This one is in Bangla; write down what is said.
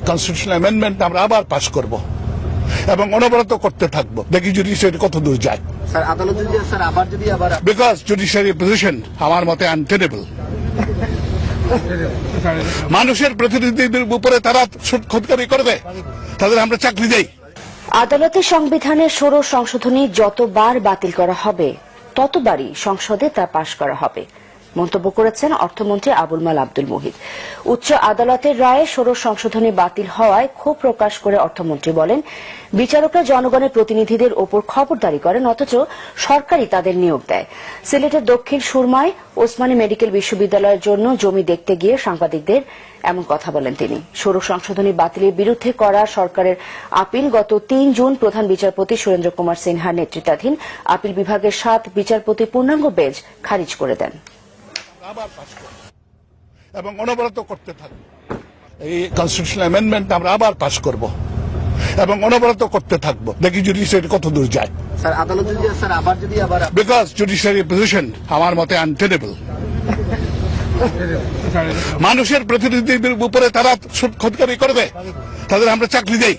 কনস্টিটিউশনাল অ্যামেন্ডমেন্ট আমরা আবার পাশ করব এবং অনবরত করতে থাকবো, দেখি জুডিশিয়ারি কত দূর যায়। স্যার আদালত যদি স্যার আবার বিকজ জুডিশিয়ারি পজিশন আমার মতে আনটেনেবল। মানুষের প্রতিনিধিদের উপরে তারা খোদকারি করবে, তাদের আমরা চাকরি দেই। আদালতের সংবিধানের 16 সংশোধনী যতবার বাতিল করা হবে ততবারই সংসদে তা পাশ করা হবে মন্তব্য করেছেন অর্থমন্ত্রী আবুল মাল আব্দুল মুহিত। উচ্চ আদালতের রায়ে 16 সংশোধনী বাতিল হওয়ায় ক্ষোভ প্রকাশ করে অর্থমন্ত্রী বলেন, বিচারকরা জনগণের প্রতিনিধিদের ওপর খবরদারি করেন অথচ সরকারই তাদের নিয়োগ দেয়। সিলেটের দক্ষিণ সুরমায় ওসমানী মেডিকেল বিশ্ববিদ্যালয়ের জন্য জমি দেখতে গিয়ে সাংবাদিকদের এমন কথা বলেন তিনি। 16 সংশোধনী বাতিলের বিরুদ্ধে করা সরকারের আপিল গত 3 জুন প্রধান বিচারপতি সুরেন্দ্র কুমার সিনহার নেতৃত্বাধীন আপিল বিভাগের 7 বিচারপতি পূর্ণাঙ্গ বেঞ্চ খারিজ করে দেন। আবার পাশ করব এবং অনবরত করতে থাকব। এই কনস্টিটিউশনাল অ্যামেন্ডমেন্ট আমরা আবার পাশ করব এবং অনবরত করতে থাকব, দেখি জুডিশিয়ারি কত দূর যায়। স্যার আদালত যদি স্যার আবার বিকজ জুডিশিয়ারি পজিশন আমার মতে আনটেনেবল। মানুষের প্রতিনিধিদের উপরে তারা খোদকারি করবে, তাদের আমরা চাকরি দেই।